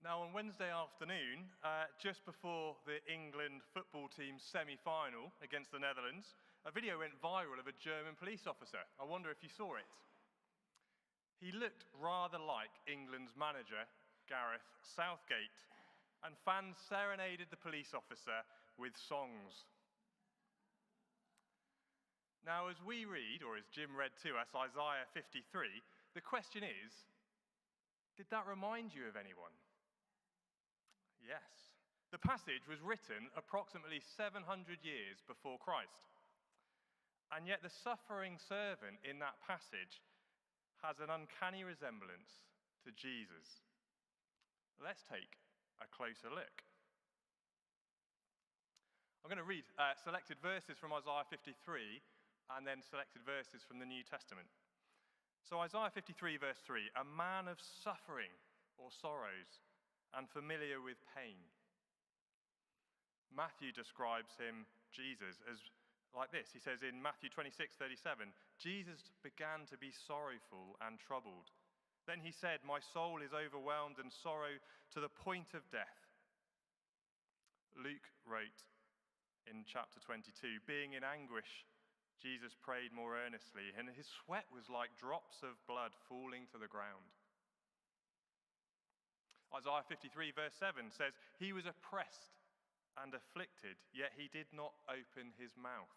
Now, on Wednesday afternoon, just before the England football team's semi-final against the Netherlands, a video went viral of a German police officer. I wonder if you saw it. He looked rather like England's manager, Gareth Southgate, and fans serenaded the police officer with songs. Now, as we read, or as Jim read to us, Isaiah 53, the question is, did that remind you of anyone? Yes. The passage was written approximately 700 years before Christ. And yet the suffering servant in that passage has an uncanny resemblance to Jesus. Let's take a closer look. I'm going to read selected verses from Isaiah 53 and then selected verses from the New Testament. So Isaiah 53 verse 3, a man of suffering or sorrows and familiar with pain. Matthew describes him, Jesus, as like this. He says in Matthew 26:37, Jesus began to be sorrowful and troubled. Then he said, my soul is overwhelmed in sorrow to the point of death. Luke wrote in chapter 22, being in anguish, Jesus prayed more earnestly, and his sweat was like drops of blood falling to the ground. Isaiah 53 verse 7 says, he was oppressed and afflicted, yet he did not open his mouth.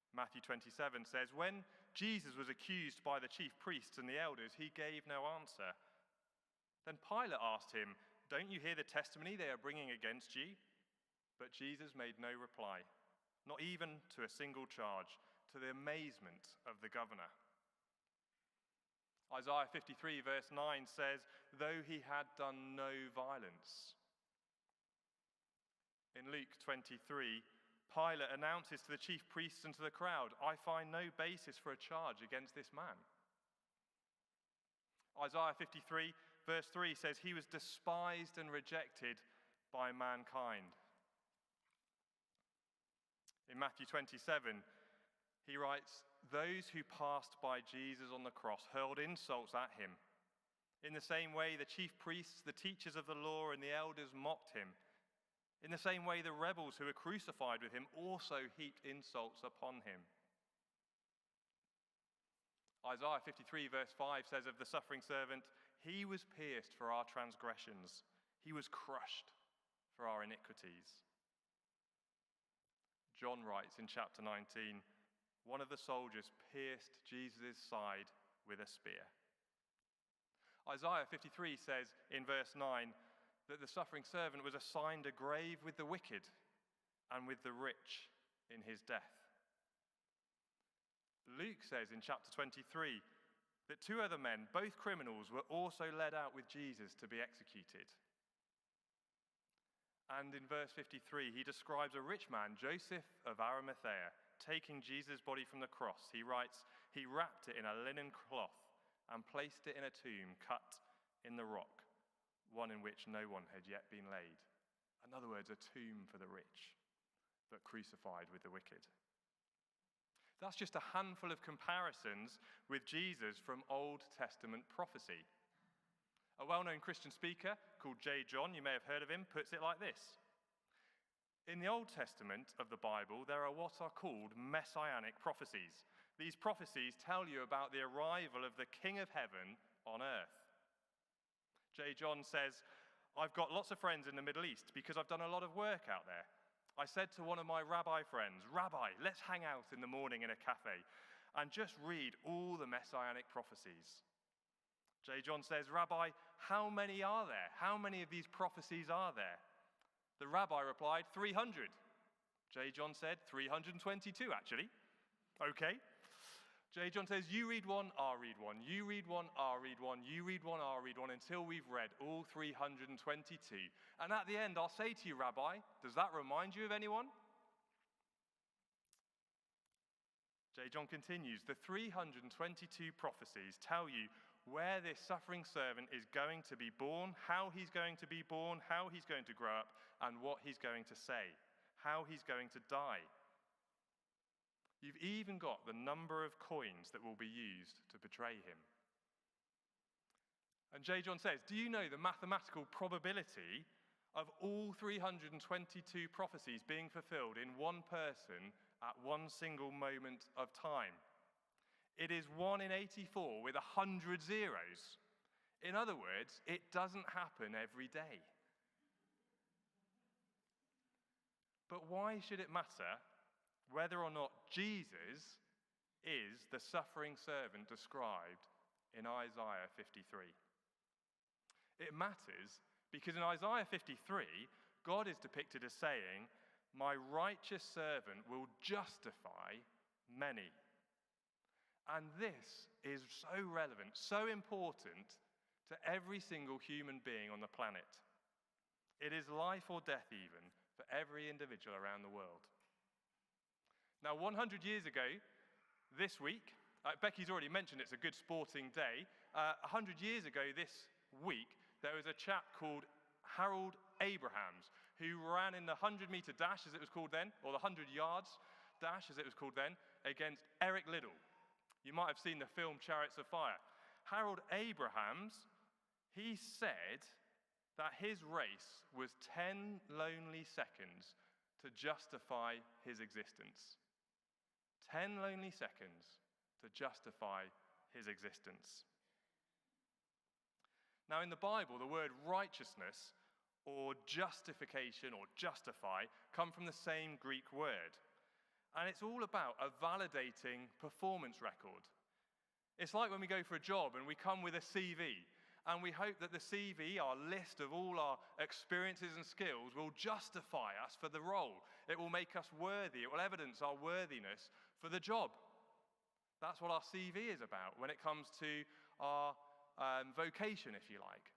Matthew 27 says, when Jesus was accused by the chief priests and the elders, he gave no answer. Then Pilate asked him, don't you hear the testimony they are bringing against you? But Jesus made no reply, not even to a single charge, to the amazement of the governor. Isaiah 53 verse 9 says, though he had done no violence. In Luke 23, Pilate announces to the chief priests and to the crowd, I find no basis for a charge against this man. Isaiah 53 verse 3 says, he was despised and rejected by mankind. In Matthew 27, he writes, those who passed by Jesus on the cross hurled insults at him. In the same way, the chief priests, the teachers of the law, and the elders mocked him. In the same way, the rebels who were crucified with him also heaped insults upon him. Isaiah 53 verse 5 says of the suffering servant, he was pierced for our transgressions. He was crushed for our iniquities. John writes in chapter 19, one of the soldiers pierced Jesus' side with a spear. Isaiah 53 says in verse 9 that the suffering servant was assigned a grave with the wicked and with the rich in his death. Luke says in chapter 23 that two other men, both criminals, were also led out with Jesus to be executed. And in verse 53, he describes a rich man, Joseph of Arimathea, taking Jesus' body from the cross. He writes, he wrapped it in a linen cloth and placed it in a tomb cut in the rock, one in which no one had yet been laid. In other words, a tomb for the rich, but crucified with the wicked. That's just a handful of comparisons with Jesus from Old Testament prophecy. A well-known Christian speaker called J. John, you may have heard of him, puts it like this. In the Old Testament of the Bible, there are what are called messianic prophecies. These prophecies tell you about the arrival of the King of Heaven on earth. J. John says, I've got lots of friends in the Middle East because I've done a lot of work out there. I said to one of my rabbi friends, Rabbi, let's hang out in the morning in a cafe and just read all the messianic prophecies. J. John says, Rabbi, how many are there? How many of these prophecies are there? The rabbi replied, 300. J. John said, 322 actually. Okay. J. John says, you read one, I'll read one. You read one, I'll read one. You read one, I'll read one, until we've read all 322. And at the end, I'll say to you, Rabbi, does that remind you of anyone? J. John continues, the 322 prophecies tell you where this suffering servant is going to be born, how he's going to be born, how he's going to grow up, and what he's going to say, how he's going to die. You've even got the number of coins that will be used to betray him. And J. John says, do you know the mathematical probability of all 322 prophecies being fulfilled in one person at one single moment of time? It is 1 in 84 with 100 zeros. In other words, it doesn't happen every day. But why should it matter whether or not Jesus is the suffering servant described in Isaiah 53? It matters because in Isaiah 53, God is depicted as saying, "My righteous servant will justify many." And this is so relevant, so important to every single human being on the planet. It is life or death even for every individual around the world. Now, 100 years ago, this week, Becky's already mentioned it's a good sporting day. 100 years ago this week, there was a chap called Harold Abrahams who ran in the 100-meter dash, as it was called then, or the 100 yards dash, as it was called then, against Eric Liddell. You might have seen the film Chariots of Fire. Harold Abrahams, he said that his race was 10 lonely seconds to justify his existence. 10 lonely seconds to justify his existence. Now, in the Bible, the word righteousness or justification or justify come from the same Greek word. And it's all about a validating performance record. It's like when we go for a job and we come with a CV, and we hope that the CV, our list of all our experiences and skills, will justify us for the role. It will make us worthy. It will evidence our worthiness for the job. That's what our CV is about when it comes to our vocation, if you like.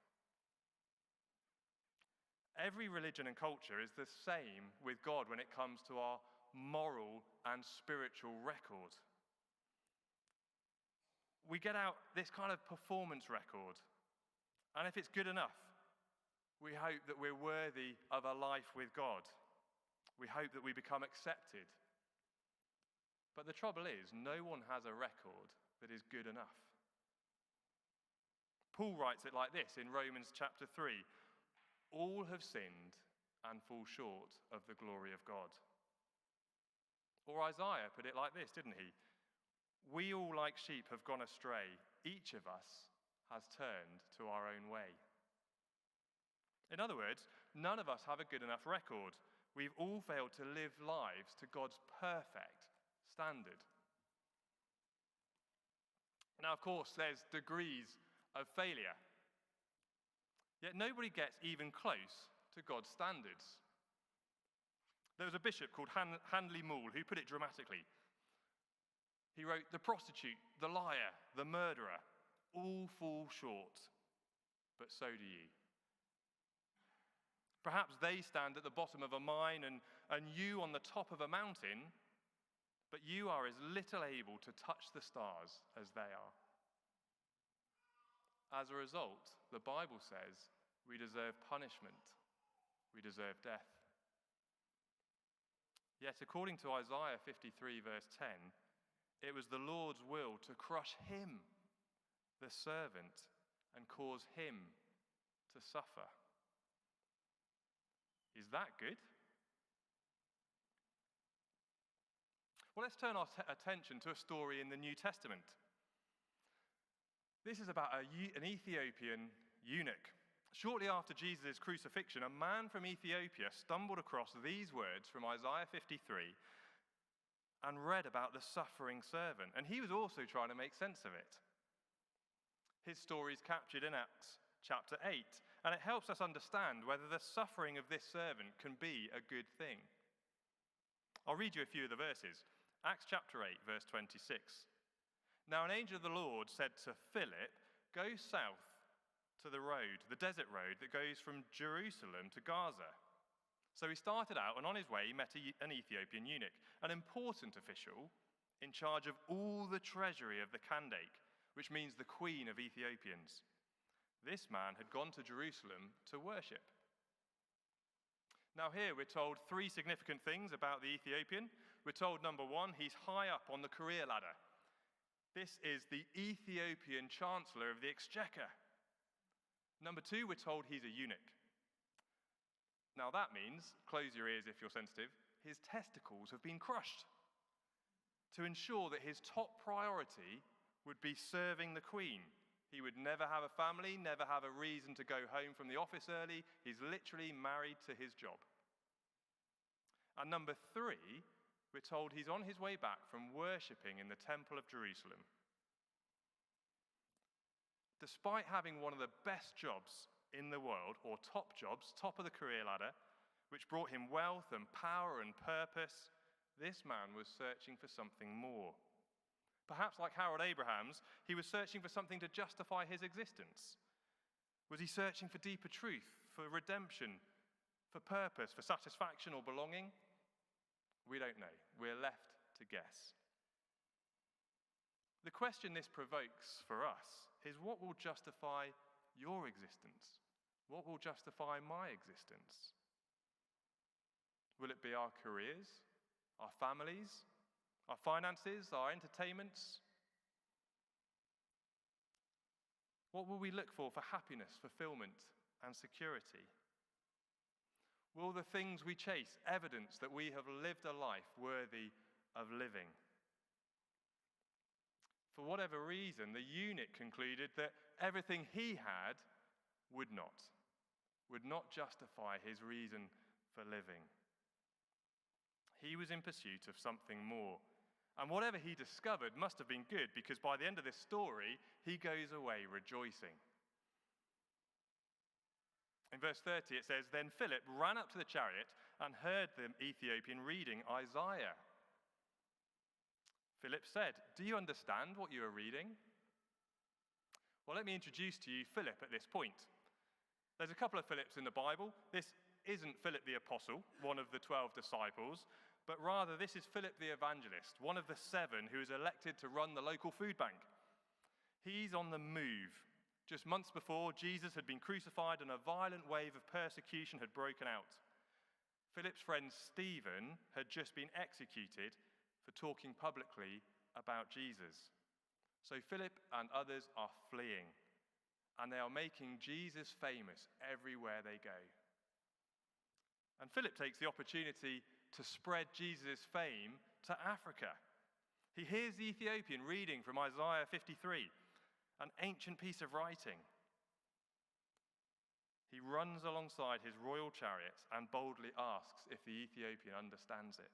Every religion and culture is the same with God when it comes to our moral and spiritual record. We get out this kind of performance record, and if it's good enough, we hope that we're worthy of a life with God. We hope that we become accepted. But the trouble is, no one has a record that is good enough. Paul writes it like this in Romans chapter 3. All have sinned and fall short of the glory of God. Or Isaiah put it like this, didn't he? We all like sheep have gone astray. Each of us has turned to our own way. In other words, none of us have a good enough record. We've all failed to live lives to God's perfect standard. Now, of course, there's degrees of failure. Yet nobody gets even close to God's standards. There was a bishop called Handley Moule who put it dramatically. He wrote, "The prostitute, the liar, the murderer, all fall short, but so do you." Perhaps they stand at the bottom of a mine and you on the top of a mountain, but you are as little able to touch the stars as they are. As a result, the Bible says we deserve punishment. We deserve death. Yet, according to Isaiah 53, verse 10, it was the Lord's will to crush him, the servant, and cause him to suffer. Is that good? Well, let's turn our attention to a story in the New Testament. This is about an Ethiopian eunuch. Shortly after Jesus' crucifixion, a man from Ethiopia stumbled across these words from Isaiah 53 and read about the suffering servant. And he was also trying to make sense of it. His story is captured in Acts chapter 8, and it helps us understand whether the suffering of this servant can be a good thing. I'll read you a few of the verses. Acts chapter 8, verse 26. Now an angel of the Lord said to Philip, "Go south to the road, the desert road that goes from Jerusalem to Gaza." So he started out, and on his way he met an Ethiopian eunuch, an important official in charge of all the treasury of the Kandake, which means the queen of Ethiopians. This man had gone to Jerusalem to worship. Now here we're told three significant things about the Ethiopian. We're told, number one, he's high up on the career ladder. This is the Ethiopian Chancellor of the Exchequer. Number 2, we're told he's a eunuch. Now that means, close your ears if you're sensitive, his testicles have been crushed to ensure that his top priority would be serving the queen. He would never have a family, never have a reason to go home from the office early. He's literally married to his job. And number 3, we're told he's on his way back from worshipping in the Temple of Jerusalem. Despite having one of the best jobs in the world, or top jobs, top of the career ladder, which brought him wealth and power and purpose, this man was searching for something more. Perhaps like Harold Abrahams, he was searching for something to justify his existence. Was he searching for deeper truth, for redemption, for purpose, for satisfaction or belonging? We don't know. We're left to guess. The question this provokes for us is, what will justify your existence? What will justify my existence? Will it be our careers, our families, our finances, our entertainments? What will we look for happiness, fulfillment, and security? Will the things we chase evidence that we have lived a life worthy of living? For whatever reason, the eunuch concluded that everything he had would not justify his reason for living. He was in pursuit of something more. And whatever he discovered must have been good, because by the end of this story, he goes away rejoicing. In verse 30 it says, "Then Philip ran up to the chariot and heard the Ethiopian reading Isaiah. Philip said, 'Do you understand what you are reading?' Well, let me introduce to you Philip at this point. There's a couple of Philips in the Bible. This isn't Philip the Apostle, one of the 12 disciples, but rather this is Philip the Evangelist, one of the 7 who is elected to run the local food bank. He's on the move. Just months before, Jesus had been crucified and a violent wave of persecution had broken out. Philip's friend Stephen had just been executed for talking publicly about Jesus. So Philip and others are fleeing, and they are making Jesus famous everywhere they go. And Philip takes the opportunity to spread Jesus' fame to Africa. He hears the Ethiopian reading from Isaiah 53, an ancient piece of writing. He runs alongside his royal chariot and boldly asks if the Ethiopian understands it.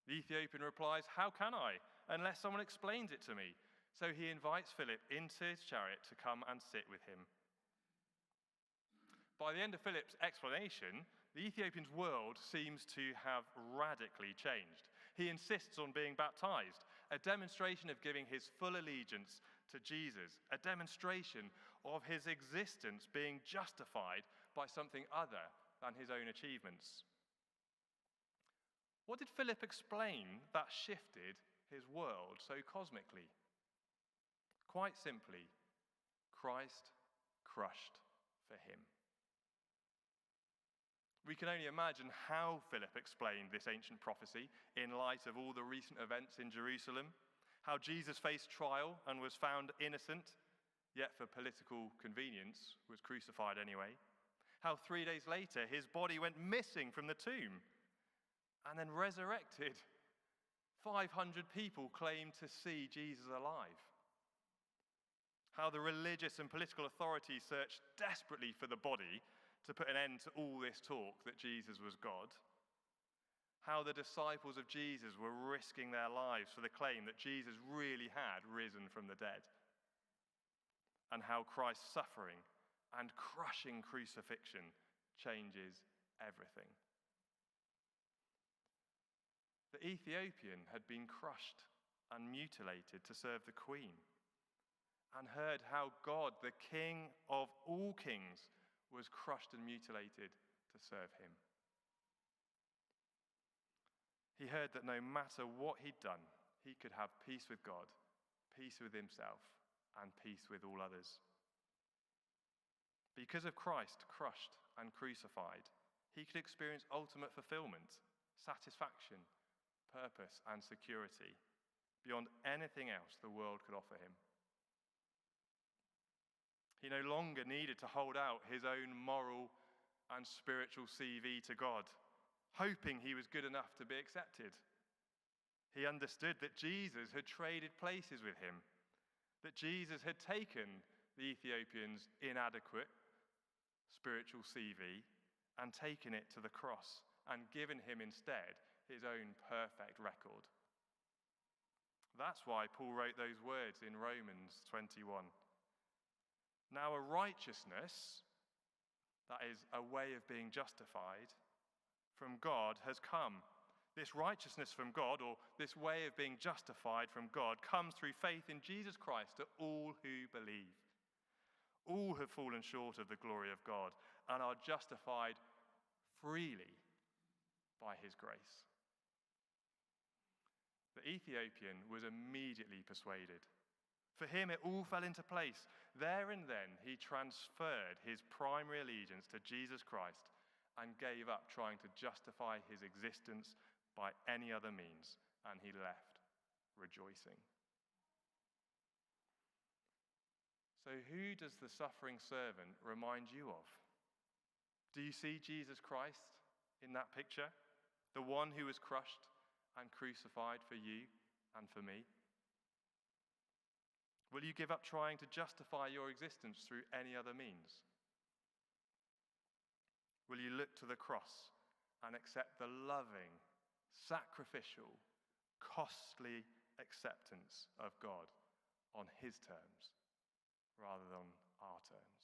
The Ethiopian replies, "How can I, unless someone explains it to me?" So he invites Philip into his chariot to come and sit with him. By the end of Philip's explanation, the Ethiopian's world seems to have radically changed. He insists on being baptized, a demonstration of giving his full allegiance to Jesus, a demonstration of his existence being justified by something other than his own achievements. What did Philip explain that shifted his world so cosmically? Quite simply, Christ crushed for him. We can only imagine how Philip explained this ancient prophecy in light of all the recent events in Jerusalem, how Jesus faced trial and was found innocent, yet for political convenience was crucified anyway, how 3 days later his body went missing from the tomb and then resurrected. 500 people claimed to see Jesus alive. How the religious and political authorities searched desperately for the body to put an end to all this talk that Jesus was God. How the disciples of Jesus were risking their lives for the claim that Jesus really had risen from the dead. And how Christ's suffering and crushing crucifixion changes everything. The Ethiopian had been crushed and mutilated to serve the queen, and heard how God, the King of all kings, was crushed and mutilated to serve him. He heard that no matter what he'd done, he could have peace with God, peace with himself, and peace with all others. Because of Christ crushed and crucified, he could experience ultimate fulfillment, satisfaction, purpose, and security beyond anything else the world could offer him. He no longer needed to hold out his own moral and spiritual CV to God, hoping he was good enough to be accepted. He understood that Jesus had traded places with him, that Jesus had taken the Ethiopian's inadequate spiritual CV and taken it to the cross and given him instead his own perfect record. That's why Paul wrote those words in Romans 21. Now a righteousness, that is a way of being justified, from God has come. This righteousness from God, or this way of being justified from God, comes through faith in Jesus Christ to all who believe. All have fallen short of the glory of God and are justified freely by his grace. The Ethiopian was immediately persuaded. For him, it all fell into place. There and then, he transferred his primary allegiance to Jesus Christ and gave up trying to justify his existence by any other means, and he left rejoicing. So who does the suffering servant remind you of? Do you see Jesus Christ in that picture? The one who was crushed and crucified for you and for me? Will you give up trying to justify your existence through any other means? Will you look to the cross and accept the loving, sacrificial, costly acceptance of God on his terms rather than our terms?